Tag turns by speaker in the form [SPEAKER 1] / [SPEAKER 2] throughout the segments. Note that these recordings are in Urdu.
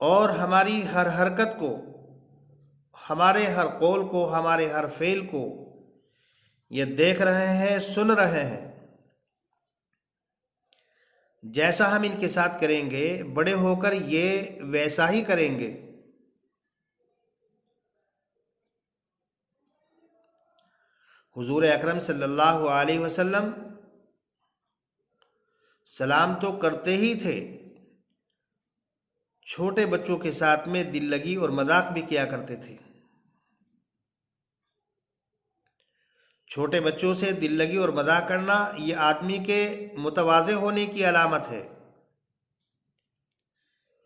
[SPEAKER 1] اور ہماری ہر حرکت کو، ہمارے ہر قول کو، ہمارے ہر فعل کو یہ دیکھ رہے ہیں، سن رہے ہیں۔ جیسا ہم ان کے ساتھ کریں گے، بڑے ہو کر یہ ویسا ہی کریں گے۔ حضور اکرم صلی اللہ علیہ وسلم سلام تو کرتے ہی تھے، چھوٹے بچوں کے ساتھ میں دل لگی اور مذاق بھی کیا کرتے تھے۔ چھوٹے بچوں سے دل لگی اور مذاق کرنا یہ آدمی کے متواضع ہونے کی علامت ہے،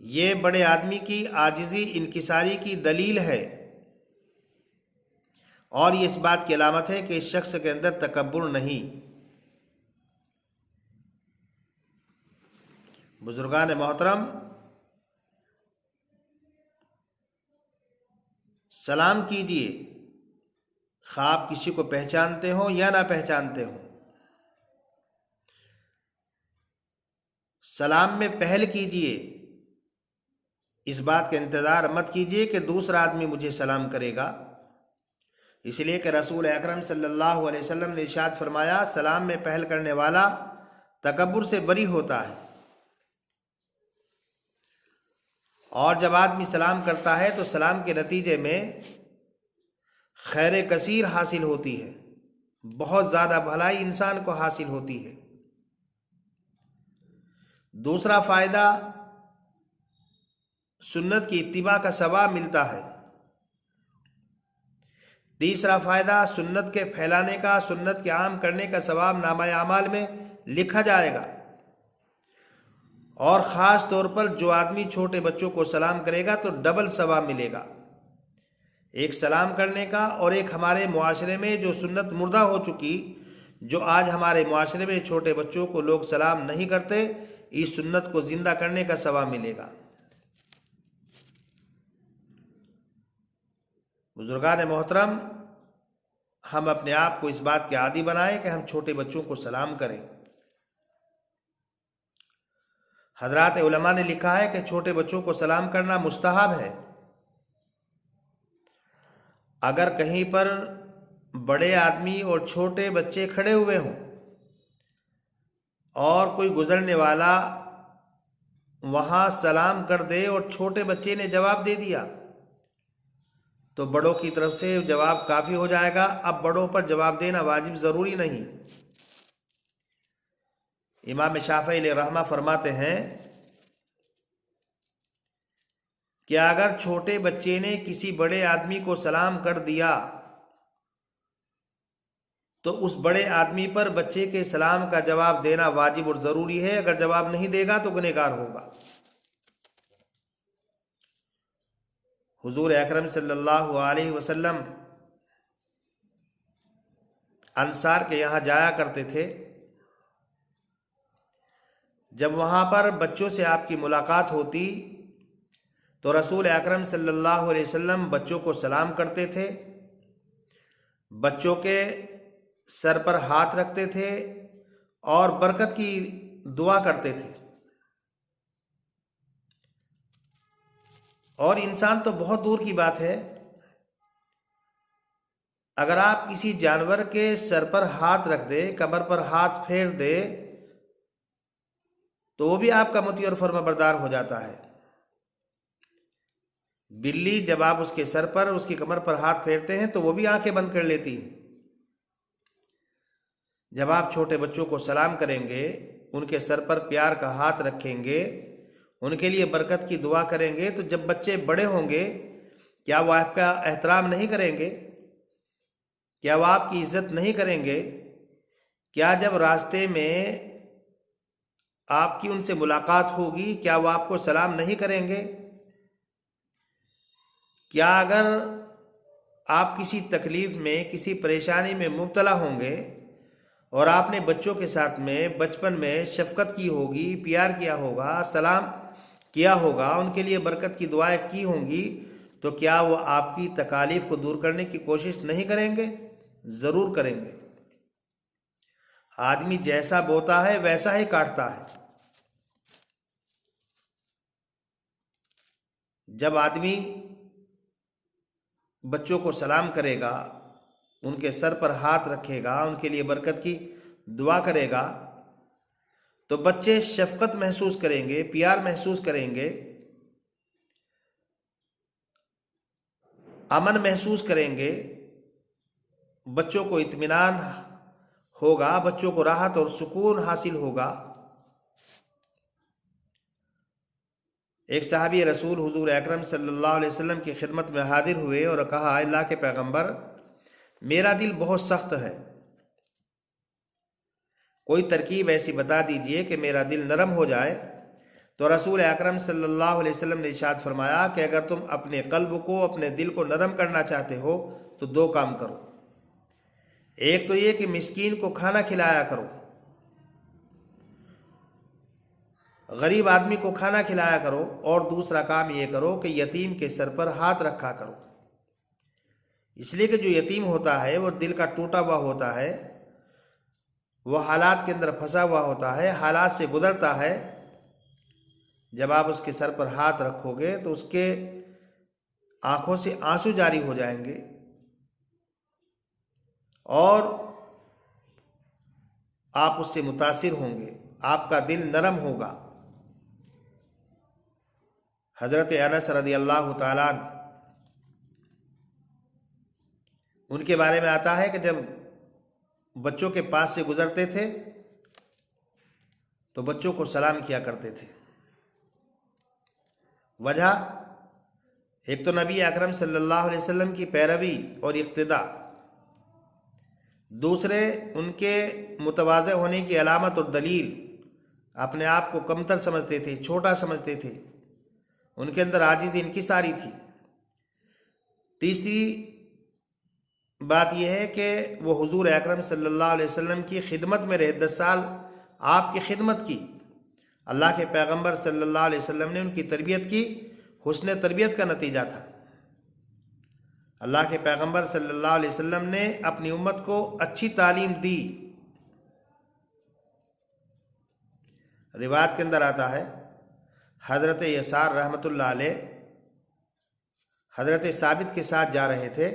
[SPEAKER 1] یہ بڑے آدمی کی عاجزی انکساری کی دلیل ہے، اور یہ اس بات کی علامت ہے کہ اس شخص کے اندر تکبر نہیں۔ بزرگان محترم، سلام کیجئے، خواہ آپ کسی کو پہچانتے ہوں یا نہ پہچانتے ہوں۔ سلام میں پہل کیجئے، اس بات کا انتظار مت کیجئے کہ دوسرا آدمی مجھے سلام کرے گا، اس لیے کہ رسول اکرم صلی اللہ علیہ وسلم نے ارشاد فرمایا، سلام میں پہل کرنے والا تکبر سے بری ہوتا ہے۔ اور جب آدمی سلام کرتا ہے تو سلام کے نتیجے میں خیر کثیر حاصل ہوتی ہے، بہت زیادہ بھلائی انسان کو حاصل ہوتی ہے۔ دوسرا فائدہ، سنت کی اتباع کا ثواب ملتا ہے۔ تیسرا فائدہ، سنت کے پھیلانے کا، سنت کے عام کرنے کا ثواب نامہ اعمال میں لکھا جائے گا۔ اور خاص طور پر جو آدمی چھوٹے بچوں کو سلام کرے گا تو ڈبل ثواب ملے گا، ایک سلام کرنے کا، اور ایک ہمارے معاشرے میں جو سنت مردہ ہو چکی، جو آج ہمارے معاشرے میں چھوٹے بچوں کو لوگ سلام نہیں کرتے، اس سنت کو زندہ کرنے کا ثواب ملے گا۔ بزرگان محترم، ہم اپنے آپ کو اس بات کے عادی بنائیں کہ ہم چھوٹے بچوں کو سلام کریں۔ حضرات علماء نے لکھا ہے کہ چھوٹے بچوں کو سلام کرنا مستحب ہے۔ اگر کہیں پر بڑے آدمی اور چھوٹے بچے کھڑے ہوئے ہوں اور کوئی گزرنے والا وہاں سلام کر دے اور چھوٹے بچے نے جواب دے دیا تو بڑوں کی طرف سے جواب کافی ہو جائے گا، اب بڑوں پر جواب دینا واجب ضروری نہیں۔ امام شافعی علیہ رحمہ فرماتے ہیں کہ اگر چھوٹے بچے نے کسی بڑے آدمی کو سلام کر دیا تو اس بڑے آدمی پر بچے کے سلام کا جواب دینا واجب اور ضروری ہے، اگر جواب نہیں دے گا تو گنہگار ہوگا۔ حضور اکرم صلی اللہ علیہ وسلم انصار کے یہاں جایا کرتے تھے، جب وہاں پر بچوں سے آپ کی ملاقات ہوتی تو رسول اکرم صلی اللہ علیہ وسلم بچوں کو سلام کرتے تھے، بچوں کے سر پر ہاتھ رکھتے تھے اور برکت کی دعا کرتے تھے۔ اور انسان تو بہت دور کی بات ہے، اگر آپ کسی جانور کے سر پر ہاتھ رکھ دے، کمر پر ہاتھ پھیر دے تو وہ بھی آپ کا مطیع اور فرما بردار ہو جاتا ہے۔ بلی جب آپ اس کے سر پر، اس کی کمر پر ہاتھ پھیرتے ہیں تو وہ بھی آنکھیں بند کر لیتی ہیں۔ جب آپ چھوٹے بچوں کو سلام کریں گے، ان کے سر پر پیار کا ہاتھ رکھیں گے، ان کے لیے برکت کی دعا کریں گے، تو جب بچے بڑے ہوں گے کیا وہ آپ کا احترام نہیں کریں گے؟ کیا وہ آپ کی عزت نہیں کریں گے؟ کیا جب راستے میں آپ کی ان سے ملاقات ہوگی کیا وہ آپ کو سلام نہیں کریں گے؟ کیا اگر آپ کسی تکلیف میں، کسی پریشانی میں مبتلا ہوں گے اور آپ نے بچوں کے ساتھ میں بچپن میں شفقت کی ہوگی، پیار کیا ہوگا، سلام کیا ہوگا، ان کے لیے برکت کی دعائیں کی ہوں گی، تو کیا وہ آپ کی تکالیف کو دور کرنے کی کوشش نہیں کریں گے؟ ضرور کریں گے۔ آدمی جیسا بوتا ہے ویسا ہی کاٹتا ہے۔ جب آدمی بچوں کو سلام کرے گا، ان کے سر پر ہاتھ رکھے گا، ان کے لیے برکت کی دعا کرے گا، تو بچے شفقت محسوس کریں گے، پیار محسوس کریں گے، امن محسوس کریں گے، بچوں کو اطمینان ہوگا، بچوں کو راحت اور سکون حاصل ہوگا۔ ایک صحابی رسول حضور اکرم صلی اللہ علیہ وسلم کی خدمت میں حاضر ہوئے اور کہا، اللہ کے پیغمبر، میرا دل بہت سخت ہے، کوئی ترکیب ایسی بتا دیجئے کہ میرا دل نرم ہو جائے۔ تو رسول اکرم صلی اللہ علیہ وسلم نے ارشاد فرمایا کہ اگر تم اپنے قلب کو، اپنے دل کو نرم کرنا چاہتے ہو تو دو کام کرو۔ ایک تو یہ کہ مسکین کو کھانا کھلایا کرو، غریب آدمی کو کھانا کھلایا کرو، اور دوسرا کام یہ کرو کہ یتیم کے سر پر ہاتھ رکھا کرو۔ اس لیے کہ جو یتیم ہوتا ہے وہ دل کا ٹوٹا ہوا ہوتا ہے، وہ حالات کے اندر پھنسا ہوا ہوتا ہے، حالات سے گزرتا ہے۔ جب آپ اس کے سر پر ہاتھ رکھو گے تو اس کے آنکھوں سے آنسو جاری ہو جائیں گے اور آپ اس سے متاثر ہوں گے، آپ کا دل نرم ہوگا۔ حضرت انس رضی اللہ تعالیٰ عنہ، ان کے بارے میں آتا ہے کہ جب بچوں کے پاس سے گزرتے تھے تو بچوں کو سلام کیا کرتے تھے۔ وجہ ایک تو نبی اکرم صلی اللہ علیہ وسلم کی پیروی اور اقتداء، دوسرے ان کے متواضع ہونے کی علامت اور دلیل، اپنے آپ کو کمتر سمجھتے تھے، چھوٹا سمجھتے تھے، ان کے اندر عاجزی انکساری تھی۔ تیسری بات یہ ہے کہ وہ حضور اکرم صلی اللہ علیہ وسلم کی خدمت میں رہے، 10 سال آپ کی خدمت کی، اللہ کے پیغمبر صلی اللہ علیہ وسلم نے ان کی تربیت کی، حسن تربیت کا نتیجہ تھا۔ اللہ کے پیغمبر صلی اللہ علیہ وسلم نے اپنی امت کو اچھی تعلیم دی۔ روایت کے اندر آتا ہے، حضرت یسار رحمۃ اللہ علیہ حضرت ثابت کے ساتھ جا رہے تھے،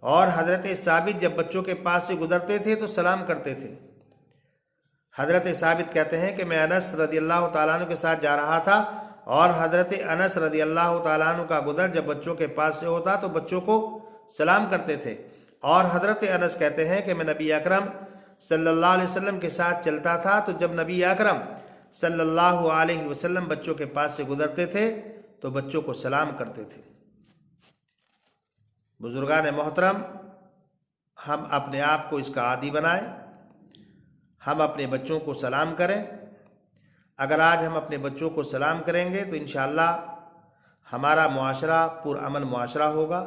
[SPEAKER 1] اور حضرت ثابت جب بچوں کے پاس سے گزرتے تھے تو سلام کرتے تھے۔ حضرت ثابت کہتے ہیں کہ میں انس رضی اللہ تعالیٰ عنہ کے ساتھ جا رہا تھا، اور حضرت انس رضی اللہ تعالیٰ عنہ کا گزر جب بچوں کے پاس سے ہوتا تو بچوں کو سلام کرتے تھے، اور حضرت انس کہتے ہیں کہ میں نبی اکرم صلی اللہ علیہ وسلم کے ساتھ چلتا تھا تو جب نبی اکرم صلی اللہ علیہ وسلم بچوں کے پاس سے گزرتے تھے تو بچوں کو سلام کرتے تھے۔ بزرگان محترم، ہم اپنے آپ کو اس کا عادی بنائیں، ہم اپنے بچوں کو سلام کریں۔ اگر آج ہم اپنے بچوں کو سلام کریں گے تو انشاءاللہ ہمارا معاشرہ پرامن معاشرہ ہوگا،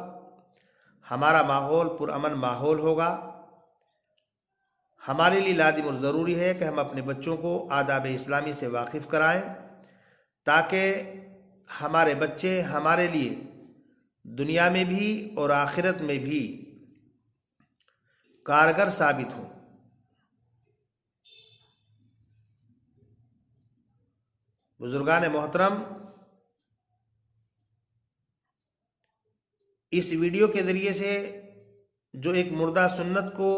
[SPEAKER 1] ہمارا ماحول پرامن ماحول ہوگا۔ ہمارے لیے لازم اور ضروری ہے کہ ہم اپنے بچوں کو آداب اسلامی سے واقف کرائیں، تاکہ ہمارے بچے ہمارے لیے دنیا میں بھی اور آخرت میں بھی کارگر ثابت ہوں۔ بزرگان محترم، اس ویڈیو کے ذریعے سے جو ایک مردہ سنت کو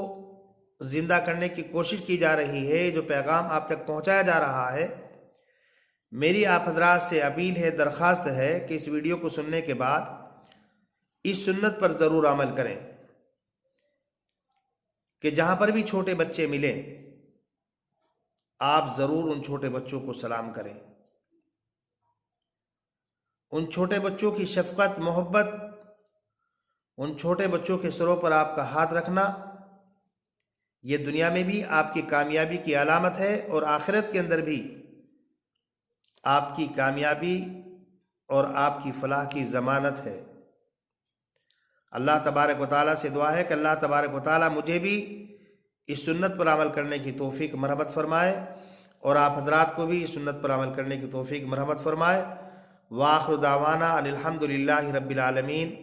[SPEAKER 1] زندہ کرنے کی کوشش کی جا رہی ہے، جو پیغام آپ تک پہنچایا جا رہا ہے، میری آپ حضرات سے اپیل ہے، درخواست ہے کہ اس ویڈیو کو سننے کے بعد اس سنت پر ضرور عمل کریں کہ جہاں پر بھی چھوٹے بچے ملیں آپ ضرور ان چھوٹے بچوں کو سلام کریں۔ ان چھوٹے بچوں کی شفقت، محبت، ان چھوٹے بچوں کے سروں پر آپ کا ہاتھ رکھنا، یہ دنیا میں بھی آپ کی کامیابی کی علامت ہے اور آخرت کے اندر بھی آپ کی کامیابی اور آپ کی فلاح کی ضمانت ہے۔ اللہ تبارک و تعالیٰ سے دعا ہے کہ اللہ تبارک و تعالیٰ مجھے بھی اس سنت پر عمل کرنے کی توفیق مرحمت فرمائے، اور آپ حضرات کو بھی اس سنت پر عمل کرنے کی توفیق مرحمت فرمائے۔ وآخر دعوانا ان الحمد للہ رب العالمین۔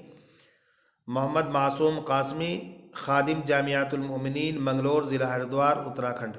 [SPEAKER 1] محمد معصوم قاسمی، خادم جامعۃ المؤمنین، منگلور، ضلع ہریدوار، اتراکھنڈ۔